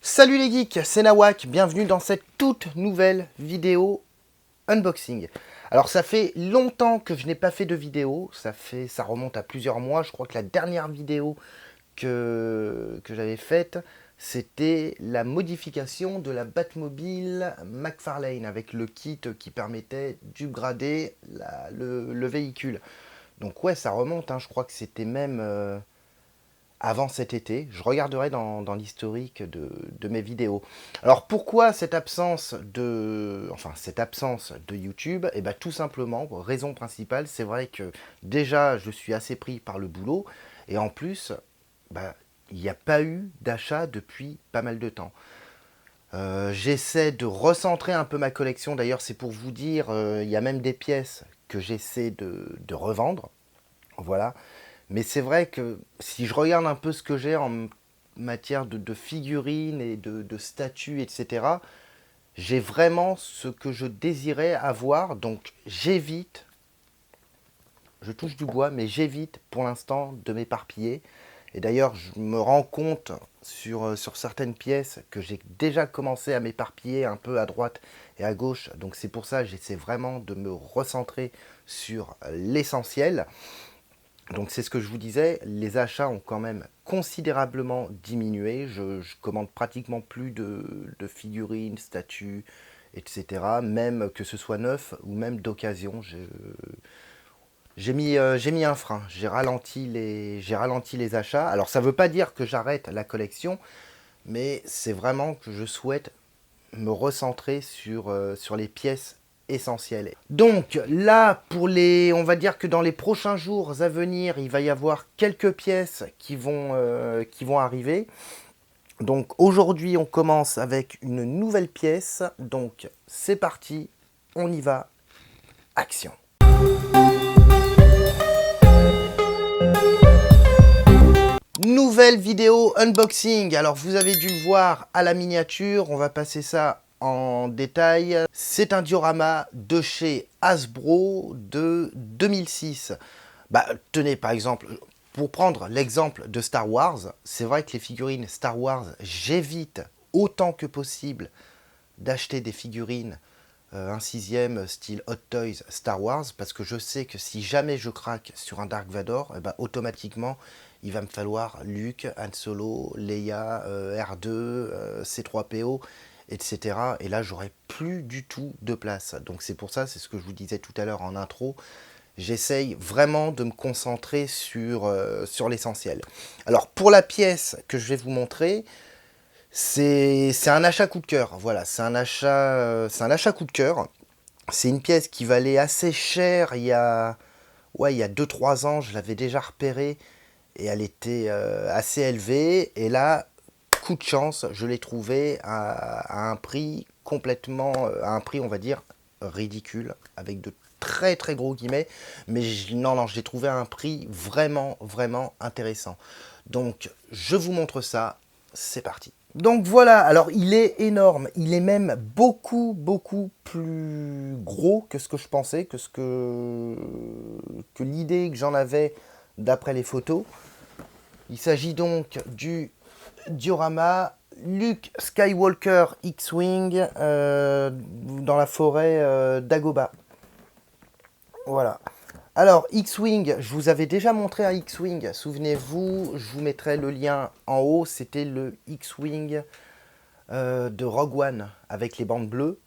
Salut les geeks, c'est Nawak, bienvenue dans cette toute nouvelle vidéo unboxing. Alors ça fait longtemps que je n'ai pas fait de vidéo, ça remonte à plusieurs mois. Je crois que la dernière vidéo que j'avais faite, c'était la modification de la Batmobile McFarlane avec le kit qui permettait d'upgrader le véhicule. Donc ouais, ça remonte, hein, je crois que c'était même avant cet été. Je regarderai dans l'historique de mes vidéos. Alors pourquoi cette absence de, YouTube? Eh bien tout simplement, raison principale, c'est vrai que déjà je suis assez pris par le boulot et en plus, bah, il n'y a pas eu d'achat depuis pas mal de temps. J'essaie de recentrer un peu ma collection, d'ailleurs c'est pour vous dire, il y a même des pièces que j'essaie de revendre. Voilà. Mais c'est vrai que si je regarde un peu ce que j'ai en matière de figurines et de statues, etc., j'ai vraiment ce que je désirais avoir. Donc j'évite, je touche du bois, mais j'évite pour l'instant de m'éparpiller. Et d'ailleurs, je me rends compte sur certaines pièces que j'ai déjà commencé à m'éparpiller un peu à droite et à gauche. Donc c'est pour ça que j'essaie vraiment de me recentrer sur l'essentiel. Donc c'est ce que je vous disais, les achats ont quand même considérablement diminué. Je commande pratiquement plus de figurines, statues, etc. Même que ce soit neuf ou même d'occasion. J'ai mis un frein, j'ai ralenti les achats. Alors ça ne veut pas dire que j'arrête la collection, mais c'est vraiment que je souhaite me recentrer sur les pièces essentielles. Donc là, on va dire que dans les prochains jours à venir, il va y avoir quelques pièces qui vont arriver. Donc aujourd'hui, on commence avec une nouvelle pièce. Donc c'est parti, on y va, action. Nouvelle vidéo unboxing. Alors vous avez dû le voir à la miniature, on va passer ça en détail. C'est un diorama de chez Hasbro de 2006. Bah tenez par exemple, pour prendre l'exemple de Star Wars, c'est vrai que les figurines Star Wars, j'évite autant que possible d'acheter des figurines un sixième style Hot Toys Star Wars, parce que je sais que si jamais je craque sur un Dark Vador, eh ben, automatiquement il va me falloir Luke, Han Solo, Leia, R2, C3PO, etc. Et là j'aurai plus du tout de place. Donc c'est pour ça, c'est ce que je vous disais tout à l'heure en intro, j'essaye vraiment de me concentrer sur l'essentiel. Alors pour la pièce que je vais vous montrer, c'est un achat coup de cœur. Voilà, c'est un achat coup de cœur. C'est une pièce qui valait assez cher il y a 2-3 ans. Je l'avais déjà repérée et elle était assez élevée. Et là, coup de chance, je l'ai trouvée à un prix à un prix, on va dire, ridicule, avec de très très gros guillemets. Mais non, je l'ai trouvé à un prix vraiment, vraiment intéressant. Donc, je vous montre ça. C'est parti. Donc voilà, alors il est énorme, il est même beaucoup, beaucoup plus gros que ce que je pensais, que l'idée que j'en avais d'après les photos. Il s'agit donc du diorama Luke Skywalker X-Wing dans la forêt d'Agoba. Voilà. Alors, X-Wing, je vous avais déjà montré un X-Wing, souvenez-vous, je vous mettrai le lien en haut, c'était le X-Wing de Rogue One avec les bandes bleues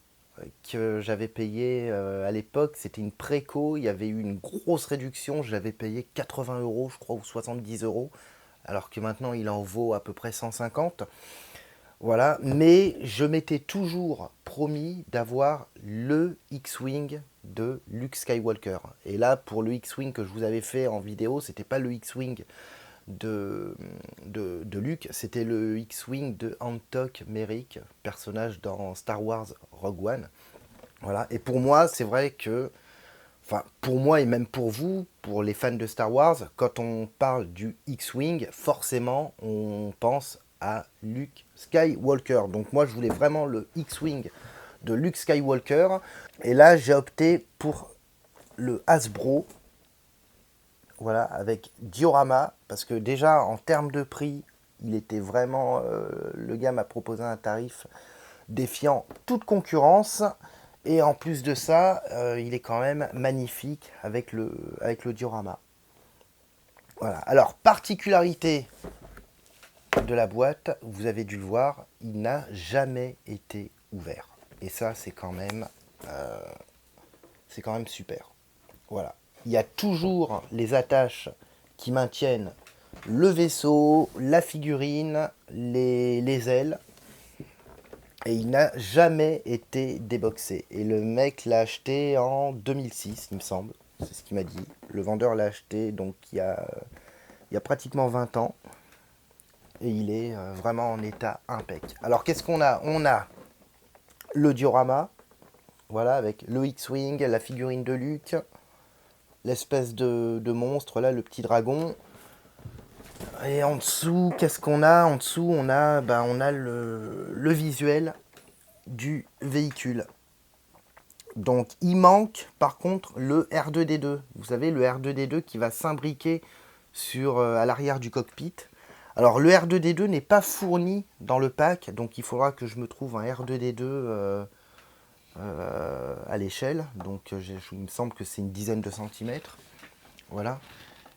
que j'avais payé à l'époque. C'était une préco, il y avait eu une grosse réduction, je l'avais payé 80 euros, je crois, ou 70 euros, alors que maintenant il en vaut à peu près 150. Voilà, mais je m'étais toujours promis d'avoir le X-Wing de Luke Skywalker. Et là, pour le X-Wing que je vous avais fait en vidéo, c'était pas le X-Wing de Luke, c'était le X-Wing de Antok Merrick, personnage dans Star Wars Rogue One. Voilà. Et pour moi, c'est vrai que, enfin, pour moi et même pour vous, pour les fans de Star Wars, quand on parle du X-Wing, forcément, on pense à Luke Skywalker. Donc moi, je voulais vraiment le X-Wing de Luke Skywalker. Et là, j'ai opté pour le Hasbro. Voilà, avec diorama, parce que déjà, en termes de prix, Il était vraiment... le gars m'a proposé un tarif défiant toute concurrence. Et en plus de ça, il est quand même magnifique avec le diorama. Voilà. Alors, particularité de la boîte, vous avez dû le voir, il n'a jamais été ouvert. Et ça, c'est quand même super. Voilà. Il y a toujours les attaches qui maintiennent le vaisseau, la figurine, les ailes. Et il n'a jamais été déboxé. Et le mec l'a acheté en 2006, il me semble. C'est ce qu'il m'a dit. Le vendeur l'a acheté donc il y a pratiquement 20 ans. Et il est vraiment en état impec. Alors qu'est-ce qu'on a? On a le diorama. Voilà, avec le X-Wing, la figurine de Luke, l'espèce de monstre, là, le petit dragon. Et en dessous, qu'est-ce qu'on a? En dessous, on a le visuel du véhicule. Donc, il manque, par contre, le R2D2. Vous savez, le R2D2 qui va s'imbriquer à l'arrière du cockpit. Alors, le R2D2 n'est pas fourni dans le pack, donc il faudra que je me trouve un R2D2 à l'échelle. Donc, il me semble que c'est une dizaine de centimètres. Voilà.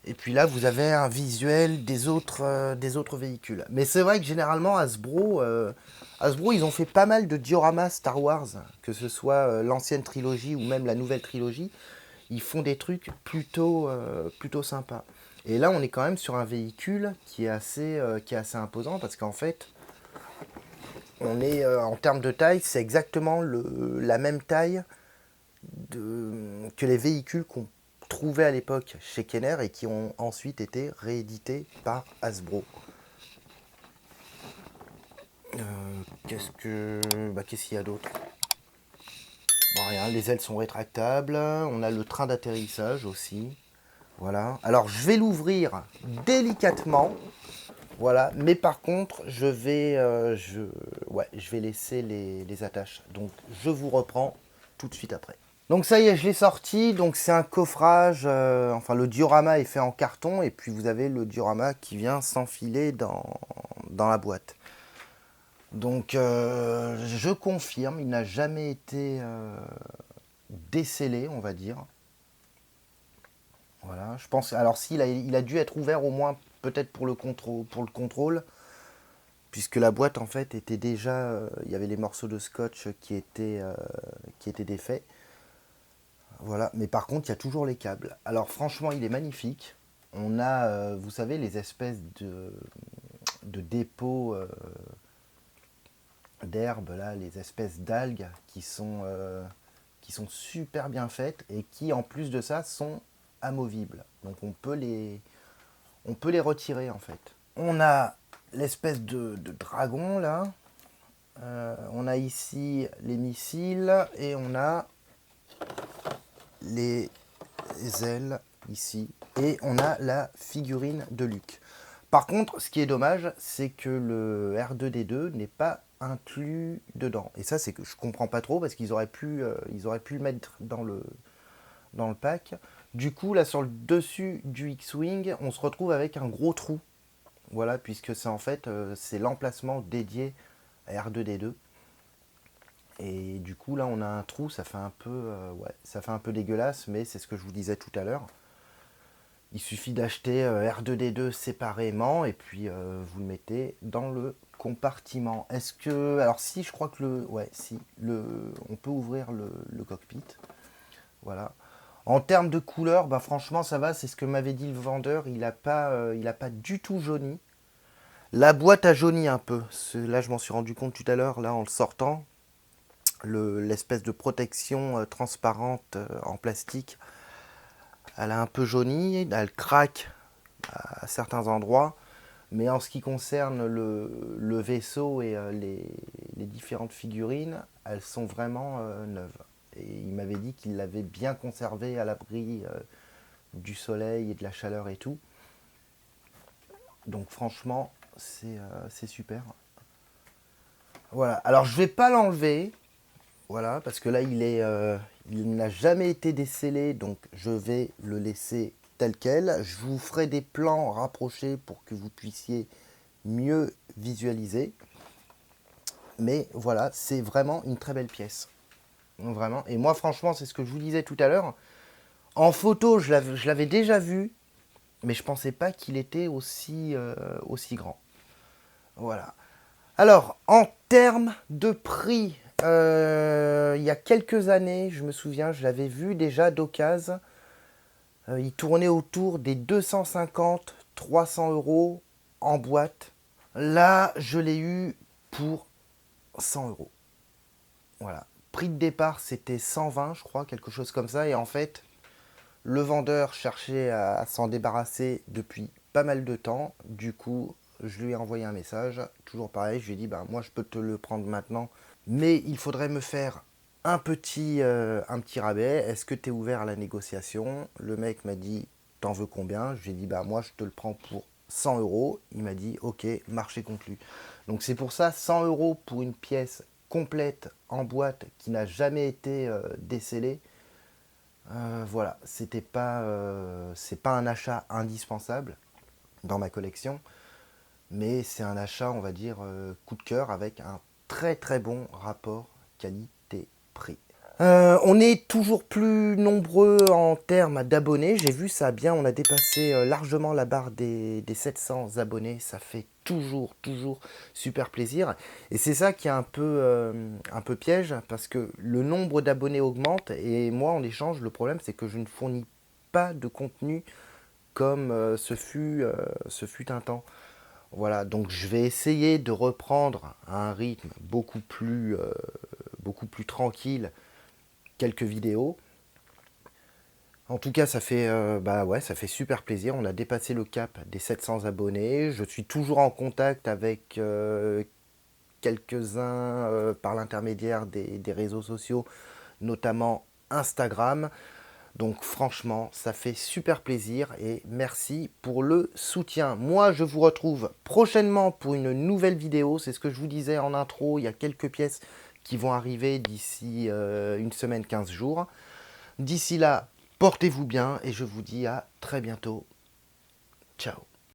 Et puis là, vous avez un visuel des autres véhicules. Mais c'est vrai que généralement, Hasbro, ils ont fait pas mal de dioramas Star Wars, que ce soit l'ancienne trilogie ou même la nouvelle trilogie. Ils font des trucs plutôt sympas. Et là, on est quand même sur un véhicule qui est assez imposant parce qu'en fait, on est en termes de taille, c'est exactement la même taille que les véhicules qu'on trouvait à l'époque chez Kenner et qui ont ensuite été réédités par Hasbro. Qu'est-ce qu'il y a d'autre? Bon, rien, les ailes sont rétractables. On a le train d'atterrissage aussi. Voilà. Alors, je vais l'ouvrir délicatement. Voilà. Mais par contre, je vais laisser les attaches. Donc, je vous reprends tout de suite après. Donc ça y est, je l'ai sorti. Donc c'est un coffrage. Enfin, le diorama est fait en carton. Et puis, vous avez le diorama qui vient s'enfiler dans la boîte. Donc, je confirme, il n'a jamais été décellé, on va dire. Voilà, je pense. Alors, il a dû être ouvert au moins peut-être pour le contrôle, puisque la boîte en fait était déjà. Il y avait les morceaux de scotch qui étaient défaits. Voilà, mais par contre, il y a toujours les câbles. Alors, franchement, il est magnifique. On a, vous savez, les espèces de dépôts d'herbes, là, les espèces d'algues qui sont super bien faites et qui, en plus de ça, sont amovibles. Donc on peut les retirer, en fait. On a l'espèce de dragon, là. On a ici les missiles et on a les ailes, ici. Et on a la figurine de Luke. Par contre, ce qui est dommage, c'est que le R2D2 n'est pas inclus dedans. Et ça, c'est que je comprends pas trop parce qu'ils auraient pu le mettre dans le pack. Du coup, là, sur le dessus du X-Wing, on se retrouve avec un gros trou. Voilà, puisque c'est en fait, c'est l'emplacement dédié à R2D2. Et du coup, là, on a un trou, ça fait un peu dégueulasse, mais c'est ce que je vous disais tout à l'heure. Il suffit d'acheter R2D2 séparément et puis vous le mettez dans le compartiment. Est-ce que... Alors si, je crois que on peut ouvrir le cockpit. Voilà. En termes de couleur, bah franchement ça va, c'est ce que m'avait dit le vendeur. Il n'a pas du tout jauni. La boîte a jauni un peu. Là je m'en suis rendu compte tout à l'heure, là en le sortant. L'espèce de protection transparente en plastique, elle a un peu jauni, elle craque à certains endroits, mais en ce qui concerne le vaisseau et les différentes figurines, elles sont vraiment neuves. Et il m'avait dit qu'il l'avait bien conservé à l'abri du soleil et de la chaleur et tout. Donc franchement, c'est super. Voilà, alors je vais pas l'enlever, voilà, parce que là il n'a jamais été décellé, donc je vais le laisser tel quel. Je vous ferai des plans rapprochés pour que vous puissiez mieux visualiser. Mais voilà, c'est vraiment une très belle pièce. Vraiment. Et moi, franchement, c'est ce que je vous disais tout à l'heure. En photo, je l'avais déjà vu, mais je pensais pas qu'il était aussi grand. Voilà. Alors, en termes de prix, il y a quelques années, je me souviens, je l'avais vu déjà d'occasion. Il tournait autour des 250-300 euros en boîte. Là, je l'ai eu pour 100 euros. Voilà. Prix de départ, c'était 120, je crois, quelque chose comme ça. Et en fait, le vendeur cherchait à s'en débarrasser depuis pas mal de temps. Du coup, je lui ai envoyé un message. Toujours pareil, je lui ai dit, bah, moi, je peux te le prendre maintenant. Mais il faudrait me faire un petit rabais. Est-ce que tu es ouvert à la négociation? Le mec m'a dit, t'en veux combien? Je lui ai dit, bah, moi, je te le prends pour 100 euros. Il m'a dit, ok, marché conclu. Donc c'est pour ça, 100 euros pour une pièce complète en boîte qui n'a jamais été décellée. Voilà, c'est pas un achat indispensable dans ma collection, mais c'est un achat, on va dire, coup de cœur avec un très très bon rapport qualité-prix. On est toujours plus nombreux en termes d'abonnés. J'ai vu ça bien, on a dépassé largement la barre des 700 abonnés. Ça fait toujours super plaisir. Et c'est ça qui est un peu piège parce que le nombre d'abonnés augmente et moi en échange, le problème c'est que je ne fournis pas de contenu comme ce fut un temps. Voilà, donc je vais essayer de reprendre à un rythme beaucoup plus tranquille quelques vidéos. En tout cas, bah ouais, ça fait super plaisir. On a dépassé le cap des 700 abonnés. Je suis toujours en contact avec quelques-uns par l'intermédiaire des réseaux sociaux, notamment Instagram. Donc franchement, ça fait super plaisir et merci pour le soutien. Moi, je vous retrouve prochainement pour une nouvelle vidéo. C'est ce que je vous disais en intro. Il y a quelques pièces qui vont arriver d'ici une semaine, 15 jours. D'ici là, portez-vous bien et je vous dis à très bientôt. Ciao.